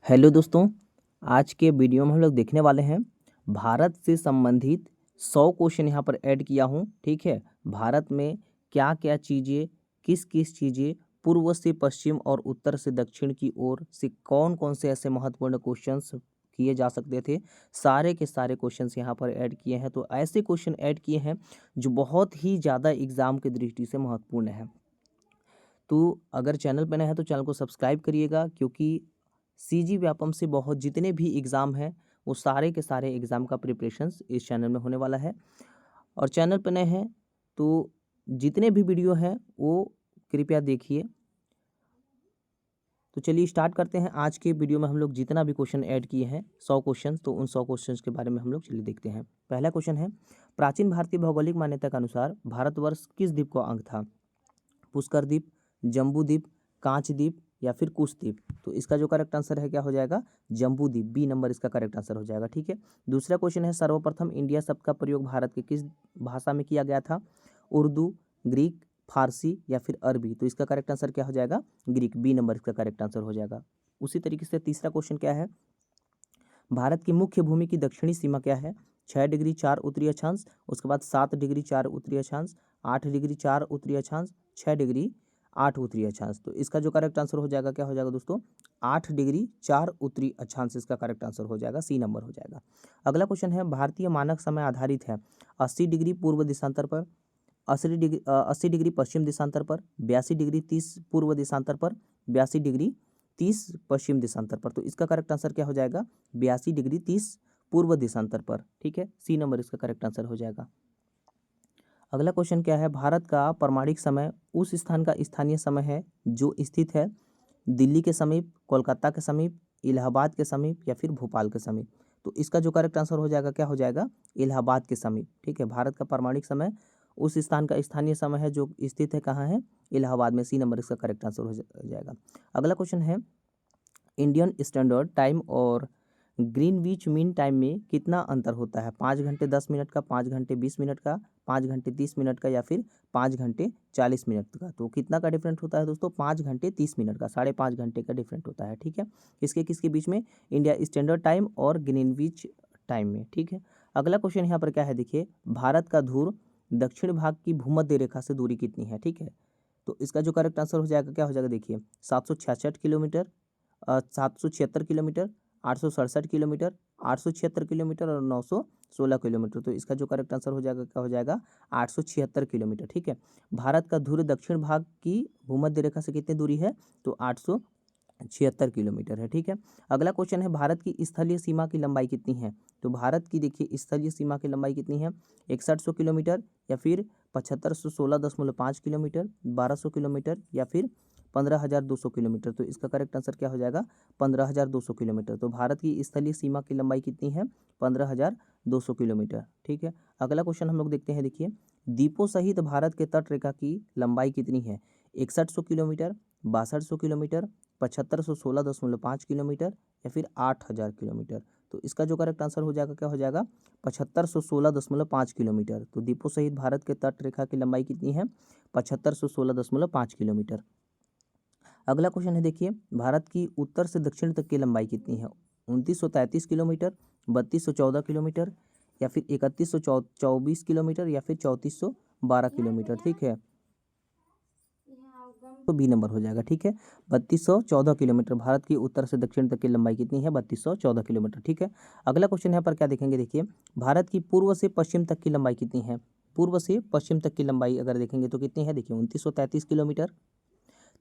Hello दोस्तों। आज के वीडियो में हम लोग देखने वाले हैं भारत से संबंधित 100 क्वेश्चन यहाँ पर ऐड किया हूँ। ठीक है, भारत में क्या क्या चीज़ें, किस किस चीज़ें, पूर्व से पश्चिम और उत्तर से दक्षिण की ओर से कौन कौन से ऐसे महत्वपूर्ण क्वेश्चंस किए जा सकते थे, सारे के सारे क्वेश्चंस यहाँ पर ऐड किए हैं। तो ऐसे क्वेश्चन ऐड किए हैं जो बहुत ही ज़्यादा एग्जाम की दृष्टि से महत्वपूर्ण है। तो अगर चैनल पर नए हैं तो चैनल को सब्सक्राइब करिएगा, क्योंकि सीजी व्यापम से बहुत जितने भी एग्ज़ाम हैं वो सारे के सारे एग्ज़ाम का प्रिपरेशंस इस चैनल में होने वाला है। और चैनल पर नए हैं तो जितने भी वीडियो हैं वो कृपया देखिए। तो चलिए स्टार्ट करते हैं। आज के वीडियो में हम लोग जितना भी क्वेश्चन ऐड किए हैं 100 क्वेश्चन, तो उन 100 क्वेश्चन के बारे में हम लोग चलिए देखते हैं। पहला क्वेश्चन है, प्राचीन भारतीय भौगोलिक मान्यता के अनुसार भारतवर्ष किस द्वीप का अंग था? पुष्कर द्वीप, जम्बू द्वीप, कांच द्वीप या फिर कुश द्वीप? तो इसका जो करेक्ट आंसर है क्या हो जाएगा? जम्बू द्वीप, बी नंबर इसका करेक्ट आंसर हो जाएगा। ठीक है, दूसरा क्वेश्चन है, सर्वप्रथम इंडिया शब्द का प्रयोग भारत के किस भाषा में किया गया था? उर्दू, ग्रीक, फारसी या फिर अरबी? तो इसका करेक्ट आंसर क्या हो जाएगा? ग्रीक, बी नंबर इसका करेक्ट आंसर हो जाएगा। उसी तरीके से तीसरा क्वेश्चन क्या है, भारत की मुख्य भूमि की दक्षिणी सीमा क्या है? 6 डिग्री 4 उत्तरी अक्षांश, उसके बाद 7 डिग्री 4 उत्तरी अक्षांश, 8 डिग्री 4 उत्तरी अक्षांश, 6 डिग्री 8 उत्तरी अक्षांश? तो इसका जो करेक्ट आंसर हो जाएगा क्या हो जाएगा दोस्तों? 8 डिग्री 4 उत्तरी अक्षांश इसका करेक्ट आंसर हो जाएगा, सी नंबर हो जाएगा। अगला क्वेश्चन है, भारतीय मानक समय आधारित है 80 डिग्री पूर्व देशांतर पर, 80 डिग्री पश्चिम देशांतर पर, 82 डिग्री 30 पूर्व देशांतर पर, 82 डिग्री 30 पश्चिम देशांतर पर? तो इसका करेक्ट आंसर क्या हो जाएगा? 82 डिग्री 30 पूर्व देशांतर पर। ठीक है, सी नंबर इसका करेक्ट आंसर हो जाएगा। अगला क्वेश्चन क्या है, भारत का परमाणिक समय उस स्थान का स्थानीय समय है जो स्थित है दिल्ली के समीप, कोलकाता के समीप, इलाहाबाद के समीप या फिर भोपाल के समीप? तो इसका जो करेक्ट आंसर हो जाएगा क्या हो जाएगा? इलाहाबाद के समीप। ठीक है, भारत का परमाणिक समय उस स्थान का स्थानीय समय है जो स्थित है कहाँ है? इलाहाबाद में, सी नंबर इसका करेक्ट आंसर हो जाएगा। अगला क्वेश्चन है, इंडियन स्टैंडर्ड टाइम और ग्रीनविच मीन टाइम में कितना अंतर होता है? 5 घंटे 10 मिनट का, 5 घंटे 20 मिनट का, 5 घंटे 30 मिनट का या फिर 5 घंटे 40 मिनट का? तो कितना का डिफरेंट होता है दोस्तों? 5 घंटे 30 मिनट का, 5.5 घंटे का डिफरेंट होता है। ठीक है, किसके किसके बीच में? इंडिया स्टैंडर्ड टाइम और ग्रीनविच टाइम में। ठीक है, अगला क्वेश्चन यहाँ पर क्या है, देखिए, भारत का ध्रुव दक्षिण भाग की भूमध्य रेखा से दूरी कितनी है? ठीक है, तो इसका जो करेक्ट आंसर हो जाएगा क्या हो जाएगा? देखिए, 766 किलोमीटर, 776 किलोमीटर, 867 किलोमीटर, 876 किलोमीटर और 916 किलोमीटर? तो इसका जो करेक्ट आंसर हो जाएगा क्या हो जाएगा? 876 किलोमीटर। ठीक है, भारत का ध्रुव दक्षिण भाग की भूमध्य रेखा से कितनी दूरी है? तो 876 किलोमीटर है। ठीक है, अगला क्वेश्चन है, भारत की स्थलीय सीमा की लंबाई कितनी है? तो भारत की देखिए स्थलीय सीमा की लंबाई कितनी है? 6100 किलोमीटर या फिर 7516.5 किलोमीटर, 1200 किलोमीटर या फिर 15,200 किलोमीटर? तो इसका करेक्ट आंसर क्या हो जाएगा? 15,200 किलोमीटर। तो भारत की स्थलीय सीमा की लंबाई कितनी है? 15,200 किलोमीटर। ठीक है, अगला क्वेश्चन हम लोग देखते हैं। देखिए, द्वीपों सहित भारत के तट रेखा की लंबाई कितनी है? 6100 किलोमीटर, 6200 किलोमीटर, 7516.5 किलोमीटर या फिर 8,000 किलोमीटर? तो इसका जो करेक्ट आंसर हो जाएगा क्या हो जाएगा? 7516.5 किलोमीटर। तो द्वीपों सहित भारत के तट रेखा की लंबाई कितनी है? 7516.5 किलोमीटर। अगला क्वेश्चन है, देखिए, भारत की उत्तर से दक्षिण तक की लंबाई कितनी है? 2933 किलोमीटर, 3214 किलोमीटर या फिर 3124 किलोमीटर या फिर 3412 किलोमीटर? ठीक है, तो बी नंबर हो जाएगा। ठीक है, 3214 किलोमीटर भारत की उत्तर से दक्षिण तक की लंबाई कितनी है? 3214 किलोमीटर। ठीक है, अगला क्वेश्चन यहाँ पर क्या देखेंगे, देखिए, भारत की पूर्व से पश्चिम तक की लंबाई कितनी है? पूर्व से पश्चिम तक की लंबाई अगर देखेंगे तो कितनी है? देखिए, 2933 किलोमीटर,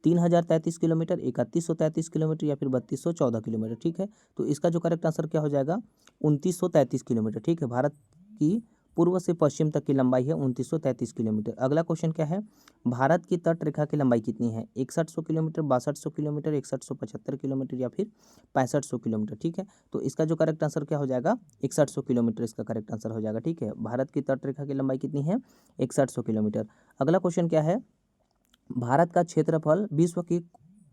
3033 किलोमीटर, 3133 किलोमीटर या फिर 3214 किलोमीटर? ठीक है, तो इसका जो करेक्ट आंसर क्या हो जाएगा? 2933 किलोमीटर। ठीक है, भारत की पूर्व से पश्चिम तक की लंबाई है 2933 किलोमीटर। अगला क्वेश्चन क्या है, भारत की तट रेखा की लंबाई कितनी है? 6100 किलोमीटर, 6200 किलोमीटर, 6175 किलोमीटर या फिर 6500 किलोमीटर? ठीक है, तो इसका जो करेक्ट आंसर क्या हो जाएगा? 6100 किलोमीटर इसका करेक्ट आंसर हो जाएगा। ठीक है, भारत की तट रेखा की लंबाई कितनी है? 6100 किलोमीटर। अगला क्वेश्चन क्या है, भारत का क्षेत्रफल विश्व के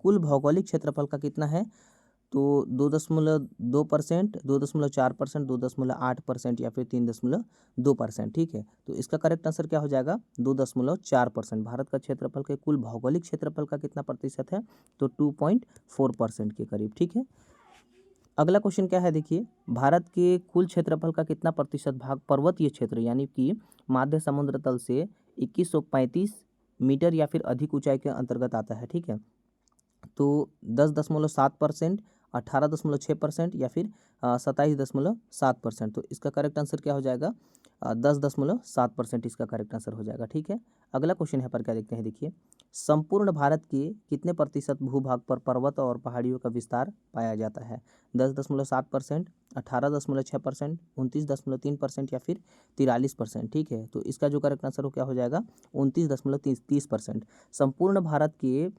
कुल भौगोलिक क्षेत्रफल का कितना है? तो 2.2%, 2.4%, 2.8% या फिर 3.2%? ठीक है, तो इसका करेक्ट आंसर क्या हो जाएगा? 2.4%। भारत का क्षेत्रफल के कुल भौगोलिक क्षेत्रफल का कितना प्रतिशत है? तो 2.4% के करीब। ठीक है, अगला क्वेश्चन क्या है देखिए, भारत के कुल क्षेत्रफल का कितना प्रतिशत भाग पर्वतीय क्षेत्र यानी कि माध्य समुद्र तल से 2135 मीटर या फिर अधिक ऊंचाई के अंतर्गत आता है। ठीक है, तो 10.7%, 18.6% या फिर 27.7%। तो इसका करेक्ट आंसर क्या हो जाएगा, 10.7% इसका करेक्ट आंसर हो जाएगा। ठीक है, अगला क्वेश्चन यहाँ पर क्या देखते हैं देखिए, संपूर्ण भारत के कितने प्रतिशत भूभाग पर पर्वत और पहाड़ियों का विस्तार पाया जाता है? 10.7%, 18.6%, 29.3% या फिर 43%। ठीक है, तो इसका जो करेक्ट आंसर हो क्या हो जाएगा, 29.30%। संपूर्ण भारत के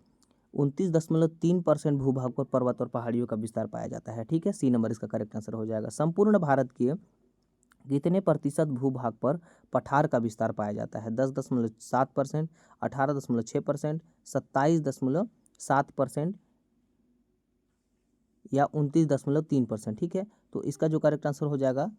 29.3% भूभाग पर पर्वत और पहाड़ियों का विस्तार पाया जाता है। ठीक है, सी नंबर इसका करेक्ट आंसर हो जाएगा। संपूर्ण भारत के कितने प्रतिशत भूभाग पर पठार का विस्तार पाया जाता है? 10.7%, 18.6%, 27.7% या 29.3%। ठीक है, तो इसका जो करेक्ट आंसर हो जाएगा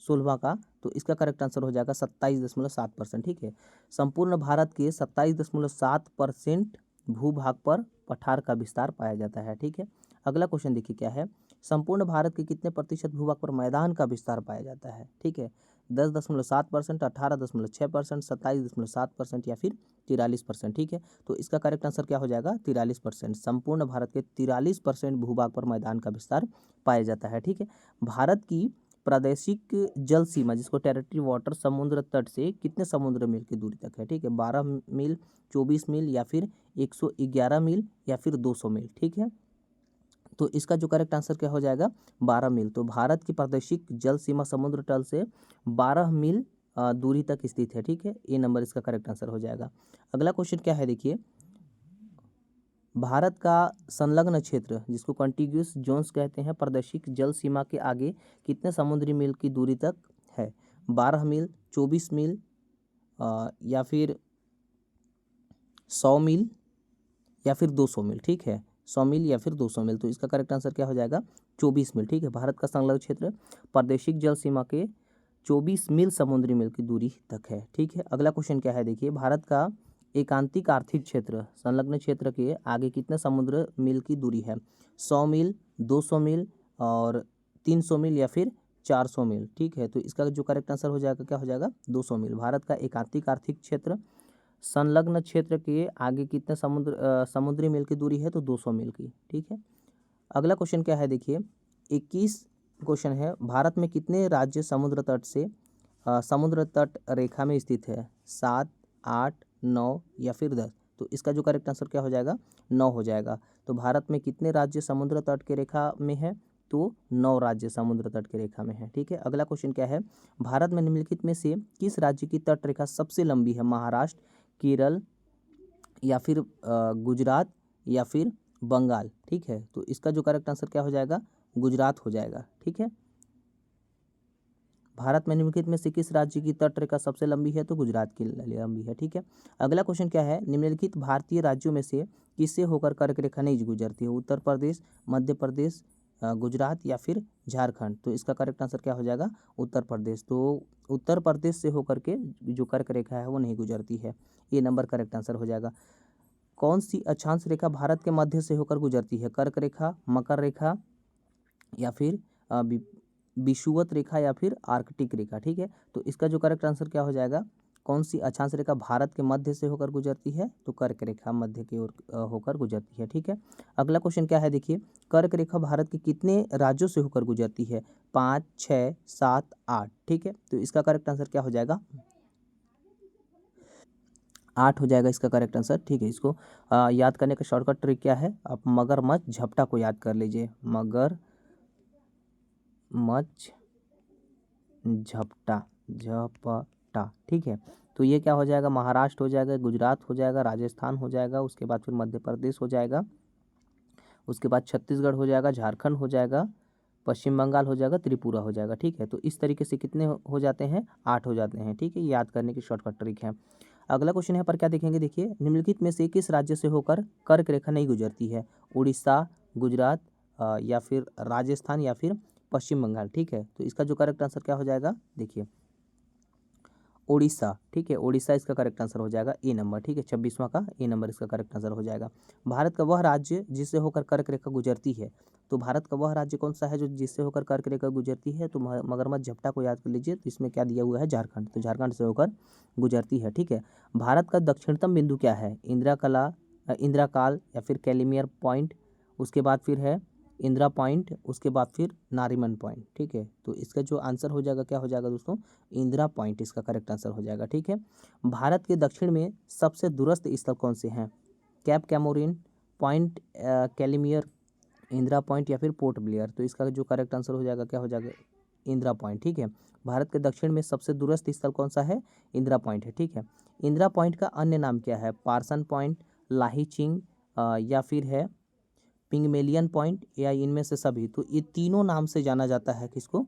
16वां का, तो इसका करेक्ट आंसर हो जाएगा 27.7%। ठीक है, संपूर्ण भारत के 27.7% भूभाग पर पठार का विस्तार पाया जाता है। ठीक है, अगला क्वेश्चन देखिए क्या है, संपूर्ण भारत के कितने प्रतिशत भूभाग पर मैदान का विस्तार पाया जाता है? ठीक है, 10.7%, 18.6%, 27.7% या फिर 43%। ठीक है, तो इसका करेक्ट आंसर क्या हो जाएगा, 43%। संपूर्ण भारत के 43% भूभाग पर मैदान का विस्तार पाया जाता है। ठीक है, भारत की प्रादेशिक जल सीमा जिसको टेरिटरी वाटर समुद्र तट से कितने समुद्र मील की दूरी तक है? ठीक है, 12 मील, 24 मील या फिर 111 मील या फिर 200 मील। ठीक है, तो इसका जो करेक्ट आंसर क्या हो जाएगा, 12 मील। तो भारत की प्रादेशिक जल सीमा समुद्र तल से 12 मील दूरी तक स्थित है। ठीक है, ये नंबर इसका करेक्ट आंसर हो जाएगा। अगला क्वेश्चन क्या है देखिए, भारत का संलग्न क्षेत्र जिसको कॉन्टिग्यूस जोन्स कहते हैं प्रादेशिक जल सीमा के आगे कितने समुद्री मील की दूरी तक है? 12 मील, 24 मील या फिर 100 मील या फिर 200 मील। ठीक है, 100 मील या फिर 200 मील। तो इसका करेक्ट आंसर क्या हो जाएगा, 24 मील। ठीक है, भारत का संलग्न क्षेत्र प्रादेशिक जल सीमा के 24 मील समुद्री मील की दूरी तक है। ठीक है, अगला क्वेश्चन क्या है देखिए, भारत का एकांतिक आर्थिक क्षेत्र संलग्न क्षेत्र के आगे कितने समुद्र मील की दूरी है? 100 मील, 200 मील और 300 मील या फिर 400 मील। ठीक है, तो इसका जो करेक्ट आंसर हो जाएगा क्या हो जाएगा, 200 मील। भारत का एकांतिक आर्थिक क्षेत्र संलग्न क्षेत्र के आगे कितने समुद्री मील की दूरी है? तो 200 मील की। ठीक है, अगला क्वेश्चन क्या है देखिए, 21 क्वेश्चन है, भारत में कितने राज्य समुद्र तट से समुद्र तट रेखा में स्थित है? 7, 8, 9 या फिर 10। तो इसका जो करेक्ट आंसर क्या हो जाएगा, 9 हो जाएगा। तो भारत में कितने राज्य समुद्र तट के रेखा में है? तो 9 राज्य समुद्र तट के रेखा में है। ठीक है, अगला क्वेश्चन क्या है, भारत में निम्नलिखित में से किस राज्य की तट रेखा सबसे लंबी है? महाराष्ट्र, केरल या फिर गुजरात या फिर बंगाल। ठीक है, तो इसका जो करेक्ट आंसर क्या हो जाएगा, गुजरात हो जाएगा। ठीक है, भारत में निम्नलिखित में से किस राज्य की तट रेखा सबसे लंबी है? तो गुजरात की लंबी है। ठीक है, अगला क्वेश्चन क्या है, निम्नलिखित भारतीय राज्यों में से किससे होकर कर्क रेखा नहीं गुजरती है? उत्तर प्रदेश, मध्य प्रदेश, गुजरात या फिर झारखंड। तो इसका करेक्ट आंसर क्या हो जाएगा, उत्तर प्रदेश। तो उत्तर प्रदेश से होकर के जो कर्क रेखा है वो नहीं गुजरती है, ये नंबर करेक्ट आंसर हो जाएगा। कौन सी अक्षांश रेखा भारत के मध्य से होकर गुजरती है? कर्क रेखा, मकर रेखा या फिर विषुवत रेखा या फिर आर्कटिक रेखा। ठीक है, तो इसका जो करेक्ट आंसर क्या हो जाएगा, कौन सी अक्षांश रेखा भारत के मध्य से होकर गुजरती है? तो कर्क रेखा मध्य की ओर होकर गुजरती है। ठीक है, अगला क्वेश्चन क्या है देखिए, कर्क रेखा भारत के कितने राज्यों से होकर गुजरती है? 5, 6, 7, 8। ठीक है, तो इसका करेक्ट आंसर क्या हो जाएगा, 8 हो जाएगा इसका करेक्ट आंसर। ठीक है, इसको याद करने का शॉर्टकट ट्रिक क्या है, आप मगरमच्छ झपटा को याद कर लीजिए, मगरमच्छ झपटा, झपटा। ठीक है, तो ये क्या हो जाएगा, महाराष्ट्र हो जाएगा, गुजरात हो जाएगा, राजस्थान हो जाएगा, उसके बाद फिर मध्य प्रदेश हो जाएगा, उसके बाद छत्तीसगढ़ हो जाएगा, झारखंड हो जाएगा, पश्चिम बंगाल हो जाएगा, त्रिपुरा हो जाएगा। ठीक है, तो इस तरीके से कितने हो जाते हैं, 8 हो जाते हैं। ठीक है, ये याद करने की शॉर्टकट ट्रिक है। अगला क्वेश्चन यहाँ पर क्या देखेंगे देखिए, निम्नलिखित में से किस राज्य से होकर कर्क रेखा नहीं गुजरती है? उड़ीसा, गुजरात या फिर राजस्थान या फिर पश्चिम बंगाल। ठीक है, तो इसका जो करेक्ट आंसर क्या हो जाएगा देखिए, ओडिशा, ठीक है, ओडिशा इसका करेक्ट आंसर हो जाएगा ए नंबर, ठीक है, 26वां का ए नंबर इसका करेक्ट आंसर हो जाएगा। भारत का वह राज्य जिससे होकर कर्क रेखा गुजरती है, तो भारत का वह राज्य कौन सा है जो जिससे होकर कर्क रेखा गुजरती है, तो मगरमच्छ झपटा को याद कर लीजिए। तो इसमें क्या दिया हुआ है, झारखंड, तो झारखंड से होकर गुजरती है, ठीक है। भारत का दक्षिणतम बिंदु क्या है, इंदिरा काल या फिर कैलिमियर पॉइंट, उसके बाद फिर है इंदिरा पॉइंट, उसके बाद फिर नारीमन पॉइंट, ठीक है। तो इसका जो आंसर हो जाएगा क्या हो जाएगा दोस्तों, इंदिरा पॉइंट इसका करेक्ट आंसर हो जाएगा, ठीक है। भारत के दक्षिण में सबसे दूरस्थ स्थल कौन से हैं, Cape Comorin, Point Calimere, Indira point या फिर पोर्ट ब्लेयर, तो इसका जो करेक्ट आंसर हो जाएगा क्या हो जाएगा, इंदिरा पॉइंट, ठीक है। भारत के दक्षिण में सबसे दूरस्थ स्थल कौन सा है, इंदिरा पॉइंट है, ठीक है। इंदिरा पॉइंट का अन्य नाम क्या है, पार्सन पॉइंट, लाहीचिंग या फिर है पिंगमेलियन पॉइंट, या इनमें से सभी। तो ये तीनों नाम से जाना जाता है किसको,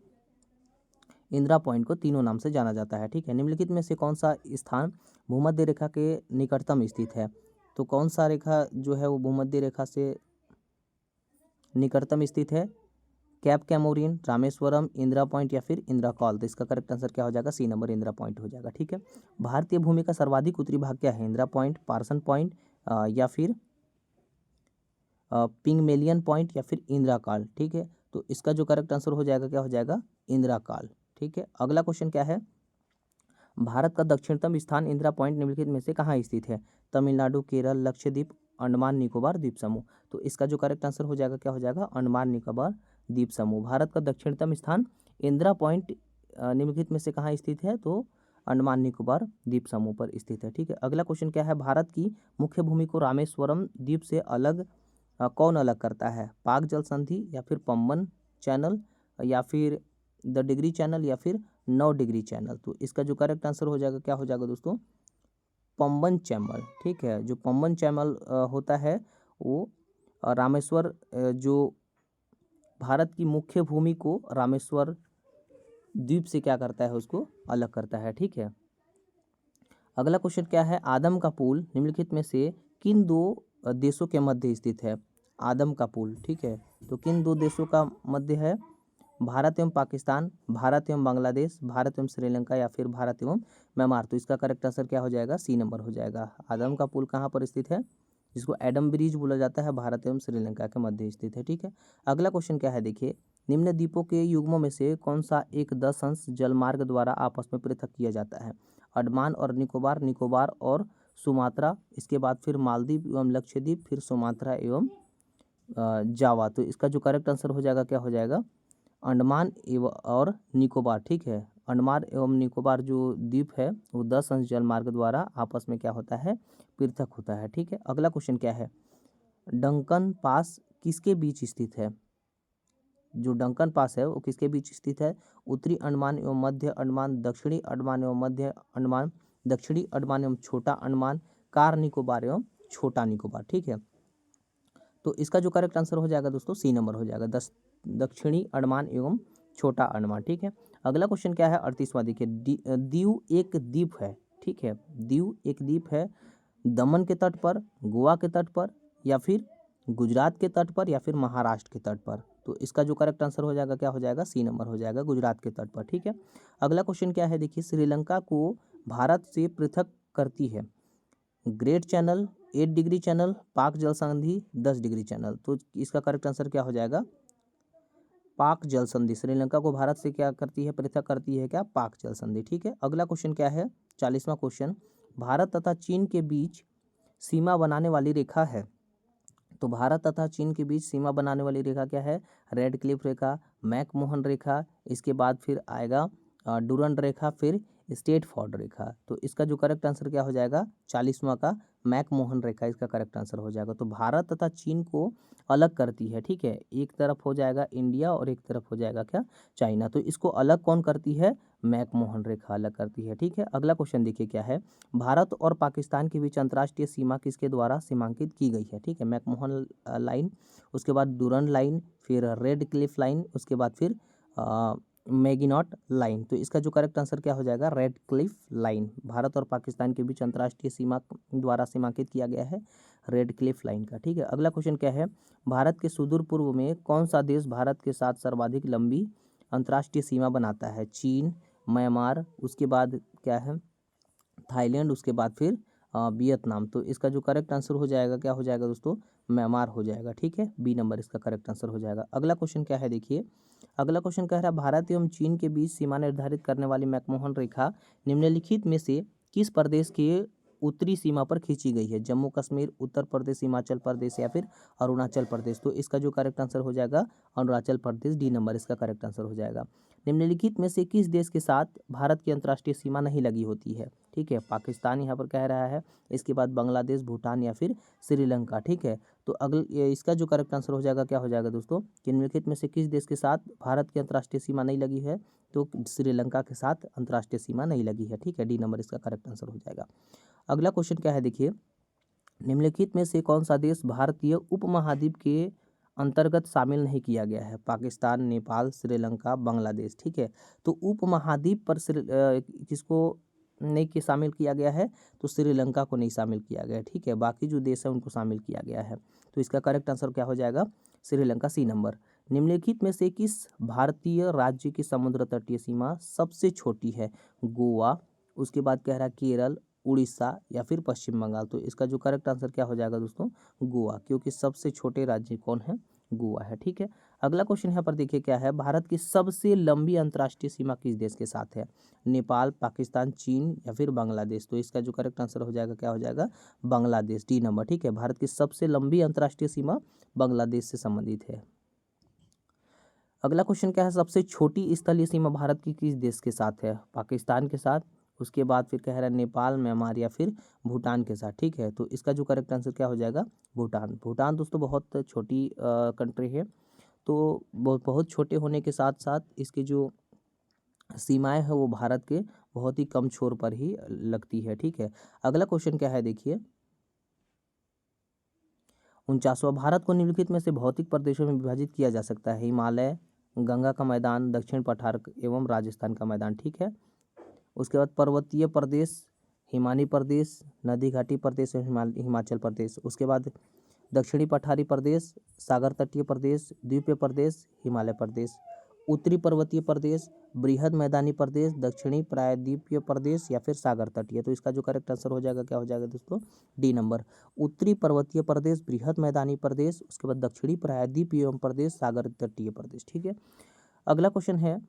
इंदिरा पॉइंट को तीनों नाम से जाना जाता है, ठीक है। निम्नलिखित में से कौन सा स्थान भूमध्य रेखा के निकटतम स्थित है, तो कौन सा रेखा जो है वो भूमध्य रेखा से निकटतम स्थित है, cap Comorin, Rameswaram, Indira point या फिर इंदिरा कॉल, तो इसका करेक्ट आंसर क्या हो जाएगा, सी नंबर इंदिरा पॉइंट हो जाएगा, ठीक है। भारतीय भूमि का सर्वाधिक उत्तरी भाग क्या है, इंदिरा पॉइंट, पार्सन पॉइंट या फिर पिंगमेलियन पॉइंट या फिर इंदिरा काल, ठीक है। तो इसका जो करेक्ट आंसर हो जाएगा क्या हो जाएगा, इंदिरा काल, ठीक है। अगला क्वेश्चन क्या है, भारत का दक्षिणतम स्थान इंदिरा पॉइंट निम्नलिखित में से कहाँ स्थित है, तमिलनाडु, केरल, लक्षद्वीप, अंडमान निकोबार द्वीप समूह, तो इसका जो करेक्ट आंसर हो जाएगा क्या हो जाएगा, अंडमान निकोबार द्वीप समूह। भारत का दक्षिणतम स्थान इंदिरा पॉइंट निम्नलिखित में से कहाँ स्थित है, तो अंडमान निकोबार द्वीप समूह पर स्थित है, ठीक है। अगला क्वेश्चन क्या है, भारत की मुख्य भूमि को रामेश्वरम द्वीप से कौन अलग करता है, पाक जल संधि या फिर पंबन चैनल या फिर द डिग्री चैनल या फिर 9 डिग्री चैनल, तो इसका जो करेक्ट आंसर हो जाएगा क्या हो जाएगा दोस्तों, पंबन चैनल, ठीक है। जो पंबन चैनल होता है वो रामेश्वर जो भारत की मुख्य भूमि को रामेश्वर द्वीप से क्या करता है, उसको अलग करता है, ठीक है। अगला क्वेश्चन क्या है, आदम का पुल निम्नलिखित में से किन दो देशों के मध्य स्थित है, आदम का पुल, ठीक है। तो किन दो देशों का मध्य है, भारत एवं पाकिस्तान, भारत एवं बांग्लादेश, भारत एवं श्रीलंका या फिर भारत एवं म्यांमार, तो इसका करेक्ट आंसर क्या हो जाएगा, सी नंबर हो जाएगा। आदम का पुल कहाँ पर स्थित है, जिसको एडम ब्रिज बोला जाता है, भारत एवं श्रीलंका के मध्य स्थित है, ठीक है। अगला क्वेश्चन क्या है, देखिए, निम्न द्वीपों के युग्मों में से कौन सा एक 10 अंश जलमार्ग द्वारा आपस में पृथक किया जाता है, अंडमान और निकोबार, निकोबार और सुमात्रा, इसके बाद फिर मालदीव एवं लक्षद्वीप, फिर सुमात्रा एवं जावा, तो इसका जो करेक्ट आंसर हो जाएगा क्या हो जाएगा, अंडमान एवं और निकोबार, ठीक है। अंडमान एवं निकोबार जो द्वीप है वो 10 अंश जलमार्ग द्वारा आपस में क्या होता है, पृथक होता है, ठीक है। अगला क्वेश्चन क्या है, डंकन पास किसके बीच स्थित है, जो डंकन पास है वो किसके बीच स्थित है, उत्तरी अंडमान एवं मध्य अंडमान, दक्षिणी अंडमान एवं मध्य अंडमान, दक्षिणी अंडमान एवं छोटा अंडमान, कार निकोबार एवं छोटा निकोबार, ठीक है। तो इसका जो करेक्ट आंसर हो जाएगा दोस्तों, सी नंबर हो जाएगा, दक्षिणी अंडमान एवं छोटा अंडमान, ठीक है। अगला क्वेश्चन क्या है, 38वां देखिए, दीव एक द्वीप है, ठीक है। दीव एक द्वीप है दमन के तट पर, गोवा के तट पर या फिर गुजरात के तट पर या फिर महाराष्ट्र के तट पर, तो इसका जो करेक्ट आंसर हो जाएगा क्या हो जाएगा, सी नंबर हो जाएगा, गुजरात के तट पर, ठीक है। अगला क्वेश्चन क्या है, देखिए, श्रीलंका को भारत से पृथक करती है ग्रेट चैनल, 8 डिग्री चैनल, पाक जल संधि, 10 डिग्री चैनल, तो इसका करेक्ट आंसर क्या हो जाएगा, पाक जल संधि। श्रीलंका को भारत से क्या करती है, पृथक करती है क्या, पाक जल संधि, ठीक है। अगला क्वेश्चन क्या है, 40वां क्वेश्चन, भारत तथा चीन के बीच सीमा बनाने वाली रेखा है, तो भारत तथा चीन के बीच सीमा बनाने वाली रेखा क्या है, रेड क्लिफ रेखा, मैकमोहन रेखा, इसके बाद फिर आएगा डूरंड रेखा, फिर स्टेटफोर्ड रेखा, तो इसका जो करेक्ट आंसर क्या हो जाएगा, 40वां का मैकमोहन रेखा इसका करेक्ट आंसर हो जाएगा। तो भारत तथा चीन को अलग करती है, ठीक है, एक तरफ हो जाएगा इंडिया और एक तरफ हो जाएगा क्या, चाइना, तो इसको अलग कौन करती है, मैकमोहन रेखा अलग करती है, ठीक है। अगला क्वेश्चन देखिए क्या है, भारत और पाकिस्तान के बीच अंतर्राष्ट्रीय सीमा किसके द्वारा सीमांकित की गई है, ठीक है, मैकमोहन लाइन, उसके बाद डूरंड लाइन, फिर रेड क्लिफ लाइन, उसके बाद फिर मैगिनॉट लाइन, तो इसका जो करेक्ट आंसर क्या हो जाएगा, रेड क्लिफ लाइन, भारत और पाकिस्तान के बीच अंतर्राष्ट्रीय सीमा द्वारा सीमांकित किया गया है रेड क्लिफ लाइन का, ठीक है। अगला क्वेश्चन क्या है, भारत के सुदूर पूर्व में कौन सा देश भारत के साथ सर्वाधिक लंबी अंतर्राष्ट्रीय सीमा बनाता है, चीन, म्यांमार, उसके बाद क्या है थाईलैंड, उसके बाद फिर वियतनाम। तो इसका जो करेक्ट आंसर हो जाएगा क्या हो जाएगा दोस्तों, म्यांमार हो जाएगा। ठीक है, बी नंबर इसका करेक्ट आंसर हो जाएगा। अगला क्वेश्चन क्या है देखिए, अगला क्वेश्चन कह रहा है भारत एवं चीन के बीच सीमा निर्धारित करने वाली मैकमोहन रेखा निम्नलिखित में से किस प्रदेश के उत्तरी सीमा पर खींची गई है, जम्मू कश्मीर, उत्तर प्रदेश, हिमाचल प्रदेश या फिर अरुणाचल प्रदेश। तो इसका जो करेक्ट आंसर हो जाएगा अरुणाचल प्रदेश, डी नंबर इसका करेक्ट आंसर हो जाएगा। निम्नलिखित में से किस देश के साथ भारत की अंतर्राष्ट्रीय सीमा नहीं लगी होती है, ठीक है, पाकिस्तान यहाँ पर कह रहा है, इसके बाद बांग्लादेश, भूटान या फिर श्रीलंका। ठीक है, तो इसका जो करेक्ट आंसर हो जाएगा क्या हो जाएगा दोस्तों, कि निम्नलिखित में से किस देश के साथ भारत की अंतर्राष्ट्रीय सीमा नहीं लगी है, तो श्रीलंका के साथ अंतर्राष्ट्रीय सीमा नहीं लगी है। ठीक है, डी नंबर इसका करेक्ट आंसर हो जाएगा। अगला क्वेश्चन क्या है देखिए, निम्नलिखित में से कौन सा देश भारतीय उपमहाद्वीप के अंतर्गत शामिल नहीं किया गया है, पाकिस्तान, नेपाल, श्रीलंका, बांग्लादेश। ठीक है, तो उपमहाद्वीप पर किसको नहीं कि शामिल किया गया है, तो श्रीलंका को नहीं शामिल किया गया है। ठीक है, बाकी जो देश है उनको शामिल किया गया है। तो इसका करेक्ट आंसर क्या हो जाएगा, श्रीलंका, सी नंबर। निम्नलिखित में से किस भारतीय राज्य की समुद्र तटीय सीमा सबसे छोटी है, गोवा, उसके बाद कह रहा है केरल, उड़ीसा या फिर पश्चिम बंगाल। तो इसका जो करेक्ट आंसर क्या हो जाएगा दोस्तों, गोवा, क्योंकि सबसे छोटे राज्य कौन है, गोवा है। ठीक है, अगला क्वेश्चन यहाँ पर देखिए क्या है, भारत की सबसे लंबी अंतर्राष्ट्रीय सीमा किस देश के साथ है, नेपाल, पाकिस्तान, चीन या फिर बांग्लादेश। तो इसका जो करेक्ट आंसर हो जाएगा क्या हो जाएगा, बांग्लादेश, डी नंबर। ठीक है, भारत की सबसे लंबी अंतर्राष्ट्रीय सीमा बांग्लादेश से संबंधित है। अगला क्वेश्चन क्या है, सबसे छोटी स्थलीय सीमा भारत की किस देश के साथ है, पाकिस्तान के साथ, उसके बाद फिर कह रहा है नेपाल, म्यांमार या फिर भूटान के साथ। ठीक है, तो इसका जो करेक्ट आंसर क्या हो जाएगा, भूटान। भूटान दोस्तों बहुत छोटी कंट्री है, तो बहुत छोटे होने के साथ साथ इसकी जो सीमाएं हैं वो भारत के बहुत ही कम छोर पर ही लगती है। ठीक है, अगला क्वेश्चन क्या है देखिए, 49वां, भारत को निम्नलिखित में से भौतिक प्रदेशों में विभाजित किया जा सकता है, हिमालय, गंगा का मैदान, दक्षिण पठार एवं राजस्थान का मैदान। ठीक है, उसके बाद पर्वतीय प्रदेश, हिमानी प्रदेश, नदी घाटी प्रदेश और हिमाचल प्रदेश। उसके बाद दक्षिणी पठारी प्रदेश, सागर तटीय प्रदेश, द्वीपीय प्रदेश, हिमालय प्रदेश। उत्तरी पर्वतीय प्रदेश, बृहद मैदानी प्रदेश, दक्षिणी प्रायद्वीपीय प्रदेश या फिर सागर तटीय। तो इसका जो करेक्ट आंसर हो जाएगा क्या हो जाएगा दोस्तों, डी नंबर, उत्तरी पर्वतीय प्रदेश, बृहद मैदानी प्रदेश, उसके बाद दक्षिणी प्रायद्वीपीय प्रदेश, सागर तटीय प्रदेश। ठीक है, अगला क्वेश्चन है,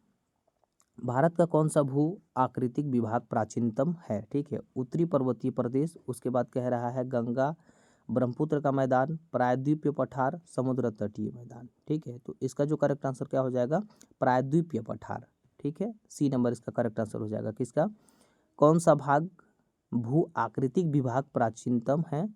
भारत का कौन सा भू आकृतिक विभाग प्राचीनतम है। ठीक है, उत्तरी पर्वतीय प्रदेश, उसके बाद कह रहा है गंगा ब्रह्मपुत्र का मैदान, प्रायद्वीपीय पठार, समुद्र तटीय मैदान। ठीक है, तो इसका जो करेक्ट आंसर क्या हो जाएगा, प्रायद्वीपीय पठार। ठीक है, सी नंबर इसका करेक्ट आंसर हो जाएगा। किसका, कौन सा भाग भू आकृतिक विभाग प्राचीनतम है,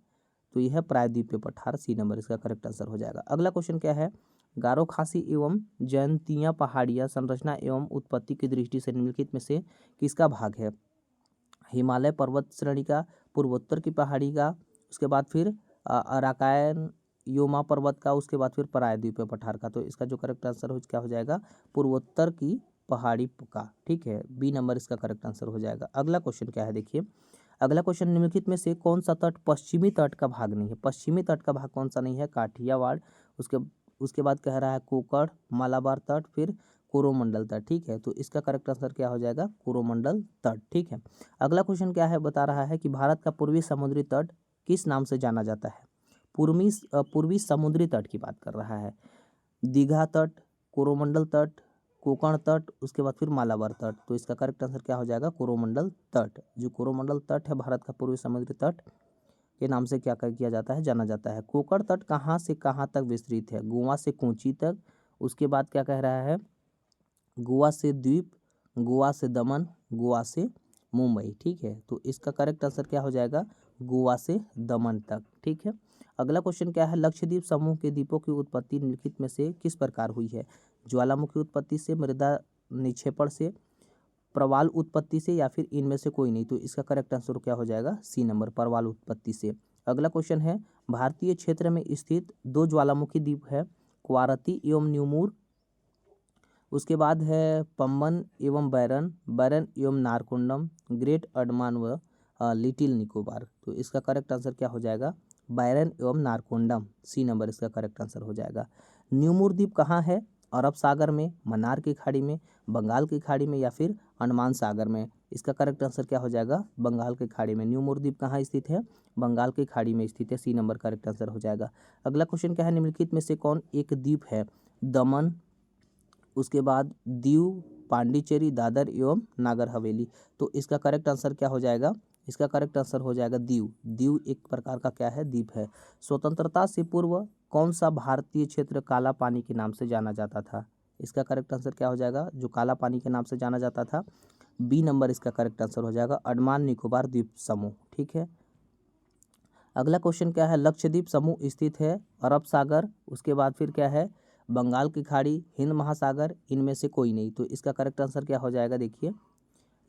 तो यह है प्रायद्वीपीय पठार, सी नंबर इसका करेक्ट आंसर हो जाएगा। अगला क्वेश्चन क्या है, गारो खासी एवं जयंतिया पहाड़ियाँ संरचना एवं उत्पत्ति की दृष्टि से निम्नलिखित में से किसका भाग है, हिमालय पर्वत श्रेणी का, पूर्वोत्तर की पहाड़ी का, उसके बाद फिर अराकायन योमा पर्वत का, उसके बाद फिर प्रायद्वीपीय पठार का। तो इसका जो करेक्ट आंसर हो क्या हो जाएगा, पूर्वोत्तर की पहाड़ी का। ठीक है, बी नंबर इसका करेक्ट आंसर हो जाएगा। अगला क्वेश्चन क्या है देखिए, अगला क्वेश्चन, निम्नलिखित में से कौन सा तट पश्चिमी तट का भाग नहीं है, पश्चिमी तट का भाग कौन सा नहीं है, काठियावाड़, उसके उसके बाद कह रहा है कोकड़, मालाबार तट, फिर कोरोमंडल तट। ठीक है, तो इसका करेक्ट आंसर क्या हो जाएगा, कोरोमंडल तट। ठीक है, अगला क्वेश्चन क्या है, बता रहा है कि भारत का पूर्वी समुद्री तट किस नाम से जाना जाता है, पूर्वी समुद्री तट की बात कर रहा है, दीघा तट, कोरोमंडल तट, कोंकण तट, उसके बाद फिर मालाबार तट। तो इसका करेक्ट आंसर क्या हो जाएगा, कोरोमंडल तट। जो कोरोमंडल तट है भारत का पूर्वी समुद्री तट के नाम से क्या किया जाता है, जाना जाता है। कोंकण तट कहाँ से कहाँ तक विस्तृत है, गोवा से कोची तक, उसके बाद क्या कह रहा है, गोवा से द्वीप, गोवा से दमन, गोवा से मुंबई। ठीक है, तो इसका करेक्ट आंसर क्या हो जाएगा, गोवा से दमन तक। ठीक है, अगला क्वेश्चन क्या है, लक्षद्वीप समूह के द्वीपों की उत्पत्ति निम्नलिखित में से किस प्रकार हुई है, ज्वालामुखी उत्पत्ति से, मृदा निक्षेपण से, प्रवाल उत्पत्ति से या फिर इनमें से कोई नहीं। तो इसका करेक्ट आंसर क्या हो जाएगा, सी नंबर, प्रवाल उत्पत्ति से। अगला क्वेश्चन है, भारतीय क्षेत्र में स्थित दो ज्वालामुखी द्वीप है, क्वारती एवं न्यूमूर, उसके बाद है पम्बन एवं बैरन, बैरन एवं नारकोंडम, ग्रेट अंडमान व लिटिल निकोबार। तो इसका करेक्ट आंसर क्या हो जाएगा, बैरन एवं नारकोंडम, सी नंबर इसका करेक्ट आंसर हो जाएगा। न्यूमूर द्वीप कहाँ है, अरब सागर में, मन्नार की खाड़ी में, बंगाल की खाड़ी में या फिर अंडमान सागर में? इसका करेक्ट आंसर क्या हो जाएगा? बंगाल की खाड़ी में। न्यू मोर द्वीप कहाँ स्थित है? बंगाल की खाड़ी में स्थित है। सी नंबर करेक्ट आंसर हो जाएगा। अगला क्वेश्चन क्या है? निम्नलिखित में से कौन एक द्वीप है? दमन, उसके बाद दीव, पांडिचेरी, दादर एवं नागर हवेली। तो इसका करेक्ट आंसर क्या हो जाएगा? इसका करेक्ट आंसर हो जाएगा दीव। दीव एक प्रकार का क्या है? द्वीप है। स्वतंत्रता से पूर्व कौन सा भारतीय क्षेत्र काला पानी के नाम से जाना जाता था? इसका करेक्ट आंसर क्या हो जाएगा? जो काला पानी के नाम से जाना जाता था, बी नंबर इसका करेक्ट आंसर हो जाएगा, अंडमान निकोबार द्वीप समूह। ठीक है। अगला क्वेश्चन क्या है? लक्षद्वीप समूह स्थित है अरब सागर, उसके बाद फिर क्या है? बंगाल की खाड़ी, हिंद महासागर, इनमें से कोई नहीं। तो इसका करेक्ट आंसर क्या हो जाएगा? देखिए,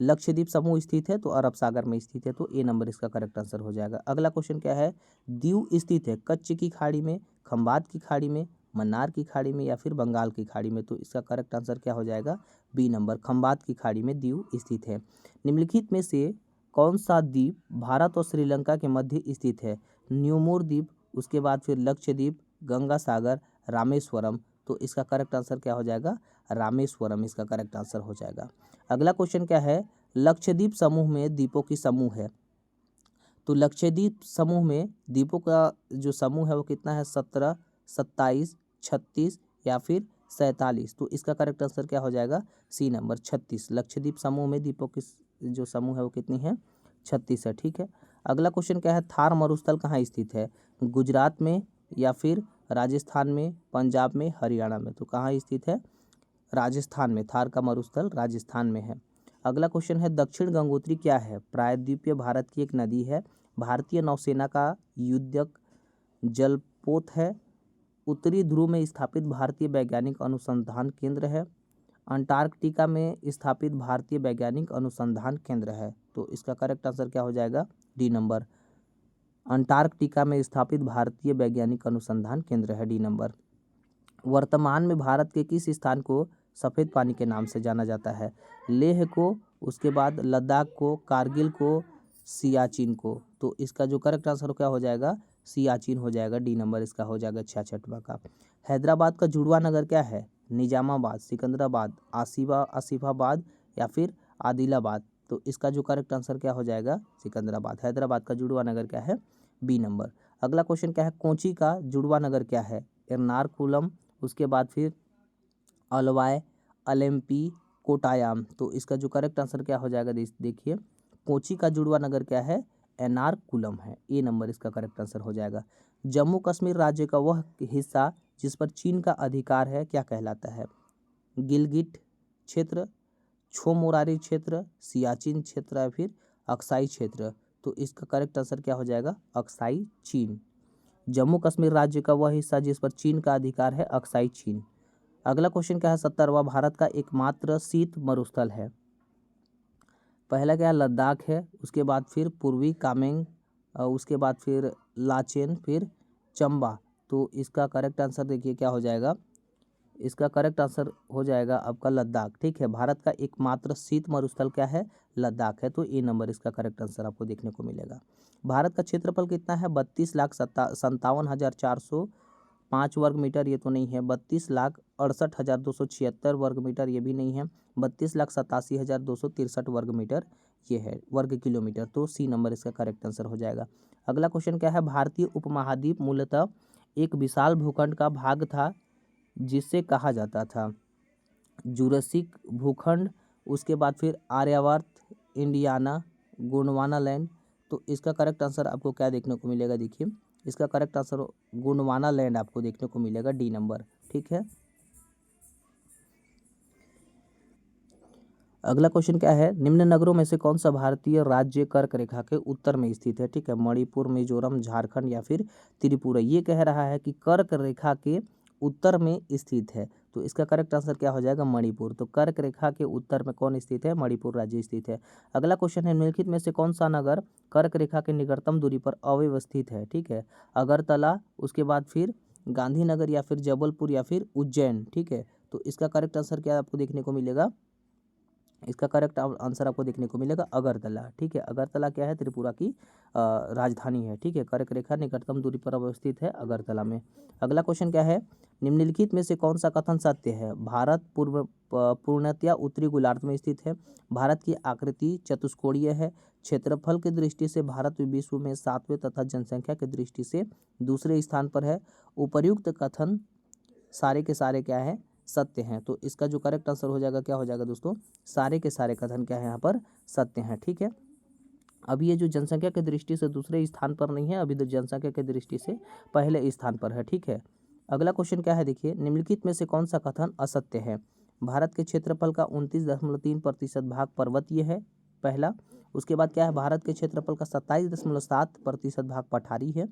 लक्षद्वीप समूह स्थित है तो अरब सागर में स्थित है, तो ए नंबर इसका करेक्ट आंसर हो जाएगा। अगला क्वेश्चन क्या है? दीव स्थित है कच्छ की खाड़ी में, खंबात की खाड़ी में, मन्नार की खाड़ी में या फिर बंगाल की खाड़ी में? तो इसका करेक्ट आंसर क्या हो जाएगा? बी नंबर, खंबात की खाड़ी में दीव स्थित है। निम्नलिखित में से कौन सा द्वीप भारत और श्रीलंका के मध्य स्थित है? न्यूमोर द्वीप, उसके बाद फिर लक्षद्वीप, गंगा सागर, रामेश्वरम। तो इसका करेक्ट आंसर क्या हो जाएगा? रामेश्वरम इसका करेक्ट आंसर हो जाएगा। अगला क्वेश्चन क्या है? लक्षद्वीप समूह में द्वीपों की समूह है। तो लक्षद्वीप समूह में द्वीपों का जो समूह है वो कितना है? 17, 27, 36 या फिर 47? तो इसका करेक्ट आंसर क्या हो जाएगा? C number 36। लक्षद्वीप समूह में द्वीपों की जो समूह है वो कितनी है? 36 है। ठीक है। अगला क्वेश्चन क्या है? थार मरुस्थल कहाँ स्थित है? गुजरात में या फिर राजस्थान में, पंजाब में, हरियाणा में? तो कहाँ स्थित है? राजस्थान में। थार का मरुस्थल राजस्थान में है। अगला क्वेश्चन है, दक्षिण गंगोत्री क्या है? प्रायद्वीपीय भारत की एक नदी है, भारतीय नौसेना का युद्धक जलपोत है, उत्तरी ध्रुव में स्थापित भारतीय वैज्ञानिक अनुसंधान केंद्र है, अंटार्कटिका में स्थापित भारतीय वैज्ञानिक अनुसंधान केंद्र है। तो इसका करेक्ट आंसर क्या हो जाएगा? डी नंबर, अंटार्कटिका में स्थापित भारतीय वैज्ञानिक अनुसंधान केंद्र है, डी नंबर। वर्तमान में भारत के किस स्थान को सफ़ेद पानी के नाम से जाना जाता है? लेह को, उसके बाद लद्दाख को, कारगिल को, सियाचिन को? तो इसका जो करेक्ट आंसर क्या हो जाएगा? सियाचिन हो जाएगा। डी नंबर इसका हो जाएगा 66वां का। हैदराबाद का जुड़वा नगर क्या है? निजामाबाद, सिकंदराबाद, आसिफाबाद या फिर आदिलाबाद? तो इसका जो करेक्ट आंसर क्या हो जाएगा? सिकंदराबाद। हैदराबाद का जुड़वा नगर क्या है? B number. अगला क्वेश्चन क्या है? कोची का जुड़वा नगर क्या है? एर्नाकुलम, उसके बाद फिर अलवाय, अलेम्पी, कोटायाम? तो इसका जो करेक्ट आंसर क्या हो जाएगा? देखिए, कोची का जुड़वा नगर क्या है? एर्नाकुलम है। ए नंबर इसका करेक्ट आंसर हो जाएगा। जम्मू कश्मीर राज्य का वह हिस्सा जिस पर चीन का अधिकार है क्या कहलाता है? गिलगिट क्षेत्र, छोमोरारी क्षेत्र, सियाचिन क्षेत्र या फिर अक्साई क्षेत्र? तो इसका करेक्ट आंसर क्या हो जाएगा? अक्साई चीन। जम्मू कश्मीर राज्य का वह हिस्सा जिस पर चीन का अधिकार है, अक्साई चीन। अगला क्वेश्चन क्या है? 70वां, भारत का एकमात्र शीत मरुस्थल है। पहला क्या है? लद्दाख है, उसके बाद फिर पूर्वी कामेंग, उसके बाद फिर लाचेन, फिर चंबा। तो इसका करेक्ट आंसर देखिए क्या हो जाएगा? इसका करेक्ट आंसर हो जाएगा आपका लद्दाख। ठीक है। भारत का एकमात्र शीत मरुस्थल क्या है? लद्दाख है। तो ए नंबर इसका करेक्ट आंसर आपको देखने को मिलेगा। भारत का क्षेत्रफल कितना है? 32,57,405 वर्ग मीटर, ये तो नहीं है। 32,68,276 वर्ग मीटर, ये भी नहीं है। 32,87,263 वर्ग मीटर ये है, वर्ग किलोमीटर। तो सी नंबर इसका करेक्ट आंसर हो जाएगा। अगला क्वेश्चन क्या है? भारतीय उपमहाद्वीप मूलतः एक विशाल भूखंड का भाग था जिसे कहा जाता था जुरासिक भूखंड, उसके बाद फिर आर्यावर्त, इंडियाना, गोंडवाना लैंड? तो इसका करेक्ट आंसर आपको क्या देखने को मिलेगा? देखिए, इसका करेक्ट आंसर गोंडवाना लैंड आपको देखने को मिलेगा, डी नंबर। ठीक है। अगला क्वेश्चन क्या है? निम्न नगरों में से कौन सा भारतीय राज्य कर्क रेखा के उत्तर में स्थित है? ठीक है। मणिपुर, मिजोरम, झारखंड या फिर त्रिपुरा? ये कह रहा है कि कर्क रेखा के उत्तर में स्थित है। तो इसका करेक्ट आंसर क्या हो जाएगा? मणिपुर। तो कर्क रेखा के उत्तर में कौन स्थित है? मणिपुर राज्य स्थित है। अगला क्वेश्चन है, निम्नलिखित में से कौन सा नगर कर्क रेखा के निकटतम दूरी पर अव्यवस्थित है? ठीक है। अगरतला, उसके बाद फिर गांधीनगर या फिर जबलपुर या फिर उज्जैन? ठीक है। तो इसका करेक्ट आंसर क्या आपको देखने को मिलेगा? इसका करेक्ट आंसर आपको देखने को मिलेगा अगरतला। ठीक है, अगरतला क्या है, त्रिपुरा की राजधानी है। ठीक है, कर्क रेखा निकटतम दूरी पर अवस्थित है अगरतला में। अगला क्वेश्चन क्या है, निम्नलिखित में से कौन सा कथन सत्य है। भारत पूर्णतया उत्तरी गोलार्ध में स्थित है। भारत की आकृति चतुष्कोणीय है। क्षेत्रफल की दृष्टि से भारत विश्व में 7वें तथा जनसंख्या की दृष्टि से दूसरे स्थान पर है। उपर्युक्त कथन सारे के सारे क्या है, सत्य हैं। तो इसका जो करेक्ट आंसर हो जाएगा क्या हो जाएगा दोस्तों, सारे के सारे कथन क्या है यहाँ पर सत्य हैं। ठीक है, अभी ये जो जनसंख्या की दृष्टि से दूसरे स्थान पर नहीं है, अभी तो जनसंख्या की दृष्टि से पहले स्थान पर है। ठीक है, अगला क्वेश्चन क्या है, देखिए निम्नलिखित में से कौन सा कथन असत्य है। भारत के क्षेत्रफल का 29.3% भाग पर्वतीय है, पहला। उसके बाद क्या है, भारत के क्षेत्रफल का 27.7% भाग पठारी है।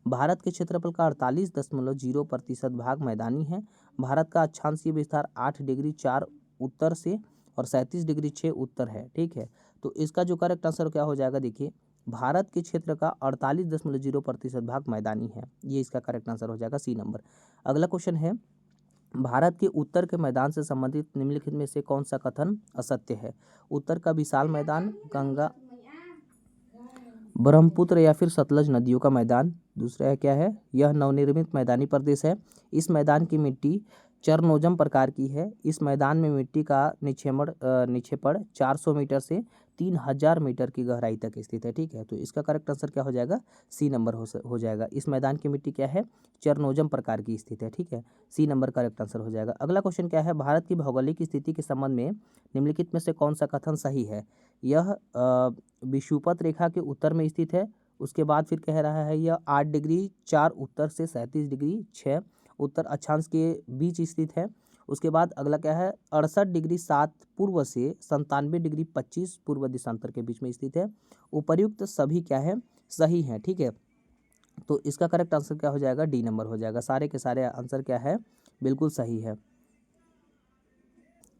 भारत के क्षेत्रफल का 48.0% भाग मैदानी है। भारत का अक्षांशीय विस्तार 8 डिग्री 4 उत्तर से और 37 डिग्री 6 उत्तर है। ठीक है, तो इसका जो करेक्ट आंसर क्या हो जाएगा, देखिए भारत के क्षेत्र का 48.0% भाग मैदानी है। ये इसका करेक्ट आंसर हो जाएगा सी नंबर। अगला क्वेश्चन है, भारत के उत्तर के मैदान से संबंधित निम्नलिखित में से कौन सा कथन असत्य है। उत्तर का विशाल मैदान गंगा, ब्रह्मपुत्र या फिर सतलज नदियों का मैदान। दूसरा है क्या है, यह नवनिर्मित मैदानी प्रदेश है। इस मैदान की मिट्टी चरनोजम प्रकार की है। इस मैदान में मिट्टी का निक्षेपण 400 मीटर से 3000 मीटर की गहराई तक स्थित है। ठीक है, तो इसका करेक्ट आंसर क्या हो जाएगा, सी नंबर हो जाएगा। इस मैदान की मिट्टी क्या है, चरनोजम प्रकार की स्थित है। ठीक है, सी नंबर करेक्ट आंसर हो जाएगा। अगला क्वेश्चन क्या है, भारत की भौगोलिक स्थिति के संबंध में निम्नलिखित में से कौन सा कथन सही है। यह विषुवत रेखा के उत्तर में स्थित है। उसके बाद फिर कह रहा है यह 8 डिग्री 4 उत्तर से 37 डिग्री 6 उत्तर अक्षांश के बीच स्थित है। उसके बाद अगला क्या है, 68 डिग्री 7 पूर्व से 97 डिग्री 25 पूर्व दिशांतर के बीच में स्थित है। उपर्युक्त सभी क्या है, सही है। ठीक है, तो इसका करेक्ट आंसर क्या हो जाएगा, डी नंबर हो जाएगा। सारे के सारे आंसर क्या है, बिल्कुल सही है।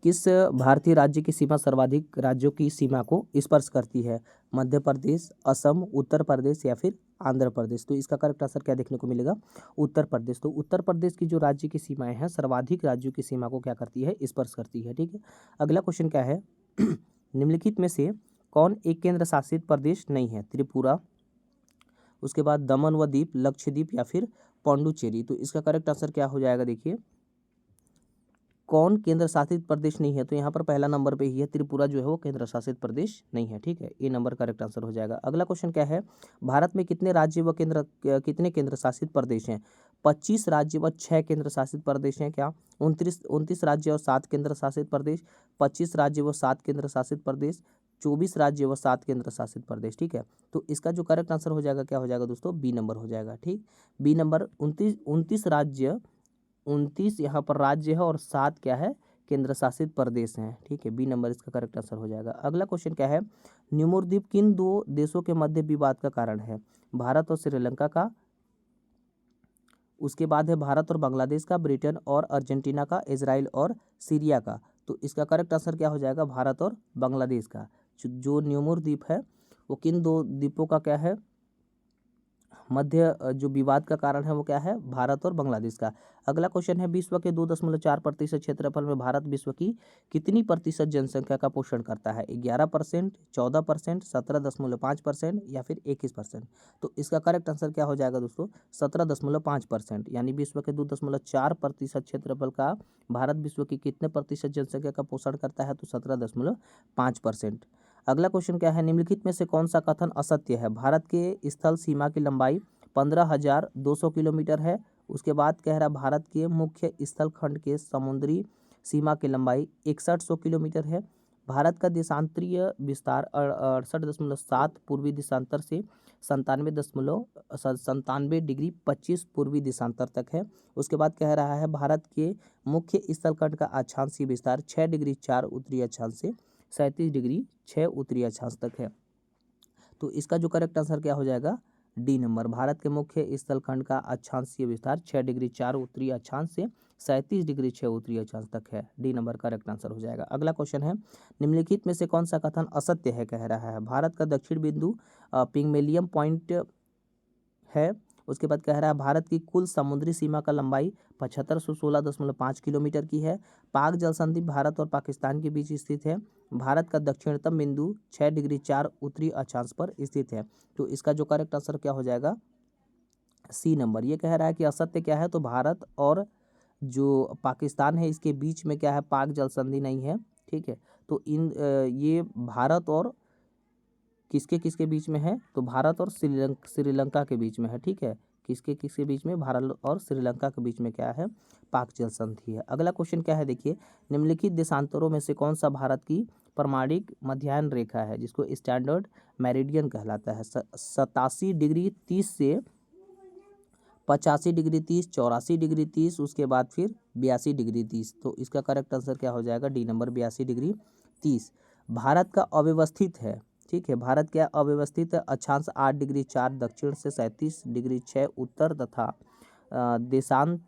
किस भारतीय राज्य की सीमा सर्वाधिक राज्यों की सीमा को स्पर्श करती है। मध्य प्रदेश, असम, उत्तर प्रदेश या फिर आंध्र प्रदेश। तो इसका करेक्ट आंसर क्या देखने को मिलेगा, उत्तर प्रदेश। तो उत्तर प्रदेश की जो राज्य की सीमाएं हैं सर्वाधिक राज्यों की सीमा को क्या करती है, स्पर्श करती है। ठीक है, अगला क्वेश्चन क्या है, निम्नलिखित में से कौन एक केंद्र शासित प्रदेश नहीं है। त्रिपुरा, उसके बाद दमन व दीप, लक्षद्वीप या फिर पौंडुचेरी। तो इसका करेक्ट आंसर क्या हो जाएगा, देखिए कौन केंद्र शासित प्रदेश नहीं है। तो यहाँ पर पहला नंबर पे ही है, त्रिपुरा जो है वो केंद्र शासित प्रदेश नहीं है। ठीक है, ये नंबर करेक्ट आंसर हो जाएगा। अगला क्वेश्चन क्या है, भारत में कितने राज्य व कितने केंद्र शासित प्रदेश हैं। 25 राज्य व 6 केंद्र शासित प्रदेश हैं क्या। 29 राज्य और 7 केंद्र शासित प्रदेश, 25 राज्य व 7 केंद्र शासित प्रदेश, 24 राज्य व 7 केंद्र शासित प्रदेश। ठीक है, तो इसका जो करेक्ट आंसर हो जाएगा क्या हो जाएगा दोस्तों, बी नंबर हो जाएगा। ठीक, बी नंबर 29 राज्य, 29 यहाँ पर राज्य है और 7 क्या है, केंद्र शासित प्रदेश हैं। ठीक है, बी नंबर इसका करेक्ट आंसर हो जाएगा। अगला क्वेश्चन क्या है, न्यूमोरद्वीप किन दो देशों के मध्य विवाद का कारण है। भारत और श्रीलंका का, उसके बाद है भारत और बांग्लादेश का, ब्रिटेन और अर्जेंटीना का, इजराइल और सीरिया का। तो इसका करेक्ट आंसर क्या हो जाएगा, भारत और बांग्लादेश का। जो न्यूमोरद्वीप है वो किन दो द्वीपों का क्या है, मध्य जो विवाद का कारण है वो क्या है, भारत और बांग्लादेश का। अगला क्वेश्चन है, विश्व के 2.4% क्षेत्रफल में भारत विश्व की कितनी प्रतिशत जनसंख्या का पोषण करता है। 11%, 14%, 17.5% या फिर 21%। तो इसका करेक्ट आंसर क्या हो जाएगा दोस्तों, 17.5%। यानी विश्व के 2.4% क्षेत्रफल का भारत विश्व की कितने प्रतिशत जनसंख्या का पोषण करता है, तो 17.5%। अगला क्वेश्चन क्या है, निम्नलिखित में से कौन सा कथन असत्य है। भारत के स्थल सीमा की लंबाई 15,200 किलोमीटर है। उसके बाद कह रहा भारत के मुख्य स्थल खंड के समुद्री सीमा की लंबाई 6100 किलोमीटर है। भारत का देशांतरीय विस्तार 68.7 पूर्वी दिशांतर से 97.25 पूर्वी दिशांतर तक है। उसके बाद कह रहा है भारत के मुख्य स्थल खंड का अक्षांशीय विस्तार 6 डिग्री 4 उत्तरी अक्षांश से 37 डिग्री 6 उत्तरी अक्षांश तक है। तो इसका जो करेक्ट आंसर क्या हो जाएगा, डी नंबर। भारत के मुख्य स्थल खंड का अक्षांशीय विस्तार 6 डिग्री 4 उत्तरी अक्षांश से 37 डिग्री 6 उत्तरी अक्षांश तक है। डी नंबर करेक्ट आंसर हो जाएगा। अगला क्वेश्चन है, निम्नलिखित में से कौन सा कथन असत्य है, कह रहा है भारत का दक्षिण बिंदु पिग्मेलियन पॉइंट है। उसके बाद कह रहा है भारत की कुल समुद्री सीमा का लंबाई 7516.5 किलोमीटर की है। पाक जल संधि भारत और पाकिस्तान के बीच स्थित है। भारत का दक्षिणतम बिंदु 6 डिग्री 4 उत्तरी अक्षांश पर स्थित है। तो इसका जो करेक्ट आंसर क्या हो जाएगा, सी नंबर। ये कह रहा है कि असत्य क्या है, तो भारत और जो पाकिस्तान है इसके बीच में क्या है, पाक जल संधि नहीं है। ठीक है, तो ये भारत और किसके किसके बीच में है, तो भारत और श्रीलंका के बीच में है। ठीक है, किसके किसके बीच में, भारत और श्रीलंका के बीच में क्या है, पाक जल संधि है। अगला क्वेश्चन क्या है देखिए, निम्नलिखित देशांतरों में से कौन सा भारत की प्रमाणिक मध्याह्न रेखा है जिसको स्टैंडर्ड मेरिडियन कहलाता है। 87 डिग्री 30 से 85 डिग्री 30, 84 डिग्री 30, उसके बाद फिर 82 डिग्री 30। तो इसका करेक्ट आंसर क्या हो जाएगा, डी नंबर 82 डिग्री 30। भारत का अव्यवस्थित है। ठीक है, भारत क्या अव्यवस्थित है, अक्षांश 8 डिग्री 4 दक्षिण से 37 डिग्री 6 उत्तर तथा देशांश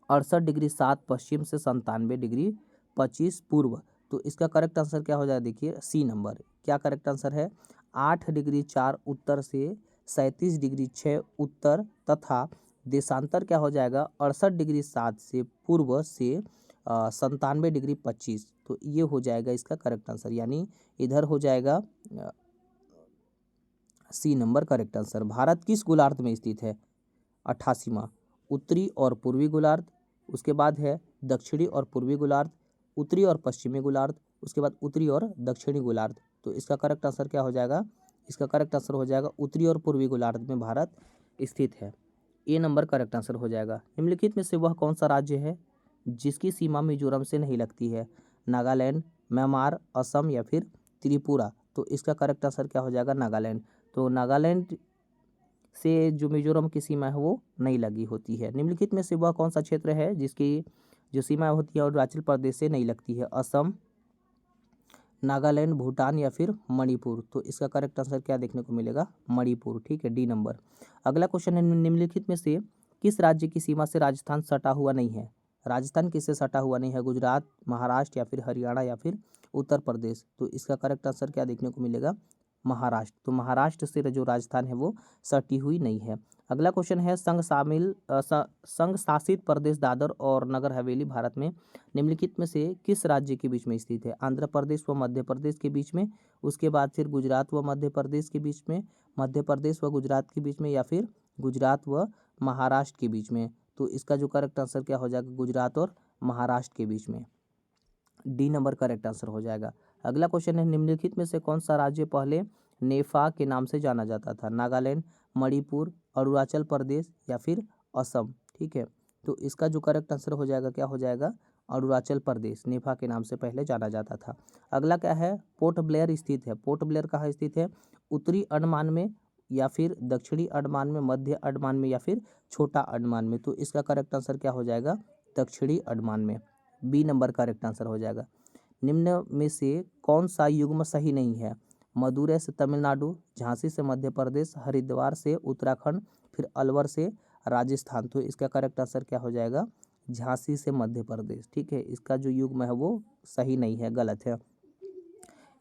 68 डिग्री 7 पश्चिम से 97 डिग्री 25 पूर्व। तो इसका करेक्ट आंसर क्या हो जाएगा, देखिए सी नंबर। क्या करेक्ट आंसर है, 8 डिग्री 4 उत्तर से 37 डिग्री 6 उत्तर तथा देशांतर क्या हो जाएगा, 68 डिग्री 7 से पूर्व से 97 डिग्री 25। तो ये हो जाएगा इसका करेक्ट आंसर, यानी इधर हो जाएगा C number correct answer. Bharat किस गोलार्ध में स्थित है, 88वां, उत्तरी और पूर्वी गोलार्ध, उसके बाद है दक्षिणी और पूर्वी गोलार्ध, उत्तरी और पश्चिमी गोलार्ध, उसके बाद उत्तरी और दक्षिणी गोलार्ध। तो इसका करेक्ट आंसर क्या हो जाएगा, इसका करेक्ट आंसर हो जाएगा उत्तरी और पूर्वी गोलार्ध में भारत स्थित है। ए नंबर करेक्ट आंसर हो जाएगा। निम्नलिखित में से वह कौन सा राज्य है जिसकी सीमा मिजोरम से नहीं लगती है, नागालैंड, म्यांमार, असम या फिर त्रिपुरा। तो इसका करेक्ट आंसर क्या हो जाएगा, नागालैंड। तो नागालैंड से जो मिजोरम की सीमा है वो नहीं लगी होती है। निम्नलिखित में से वह कौन सा क्षेत्र है जिसकी जो सीमा होती है अरुणाचल प्रदेश से नहीं लगती है, असम, नागालैंड, भूटान या फिर मणिपुर। तो इसका करेक्ट आंसर क्या देखने को मिलेगा, मणिपुर। ठीक है, डी नंबर। अगला क्वेश्चन है, निम्नलिखित में से किस राज्य की सीमा से राजस्थान सटा हुआ नहीं है। राजस्थान किससे सटा हुआ नहीं है, गुजरात, महाराष्ट्र या फिर हरियाणा या फिर उत्तर प्रदेश। तो इसका करेक्ट आंसर क्या देखने को मिलेगा, महाराष्ट्र। तो महाराष्ट्र से जो राजस्थान है वो सटी हुई नहीं है। अगला क्वेश्चन है, संघ शासित प्रदेश दादर और नगर हवेली भारत में निम्नलिखित में से किस राज्य के बीच में स्थित है, आंध्र प्रदेश व मध्य प्रदेश के बीच में, उसके बाद फिर गुजरात व मध्य प्रदेश के बीच में, मध्य प्रदेश व गुजरात के बीच में या फिर गुजरात व महाराष्ट्र के बीच में। तो इसका जो करेक्ट आंसर क्या हो जाएगा, गुजरात और महाराष्ट्र के बीच में, डी नंबर करेक्ट आंसर हो जाएगा। अगला क्वेश्चन है, निम्नलिखित में से कौन सा राज्य पहले नेफा के नाम से जाना जाता था, नागालैंड, मणिपुर, अरुणाचल प्रदेश या फिर असम। ठीक है, तो इसका जो करेक्ट आंसर हो जाएगा क्या हो जाएगा, अरुणाचल प्रदेश नेफा के नाम से पहले जाना जाता था। अगला क्या है, पोर्ट ब्लेयर स्थित है। पोर्ट ब्लेयर कहाँ स्थित है, उत्तरी अंडमान में या फिर दक्षिणी अंडमान में, मध्य अंडमान में या फिर छोटा अंडमान में। तो इसका करेक्ट आंसर क्या हो जाएगा, दक्षिणी अंडमान में, बी नंबर करेक्ट आंसर हो जाएगा। निम्न में से कौन सा युग्म सही नहीं है, मदुरै से तमिलनाडु, झांसी से मध्य प्रदेश, हरिद्वार से उत्तराखंड, फिर अलवर से राजस्थान। तो इसका करेक्ट आंसर क्या हो जाएगा, झांसी से मध्य प्रदेश। ठीक है, इसका जो युग्म है वो सही नहीं है, गलत है।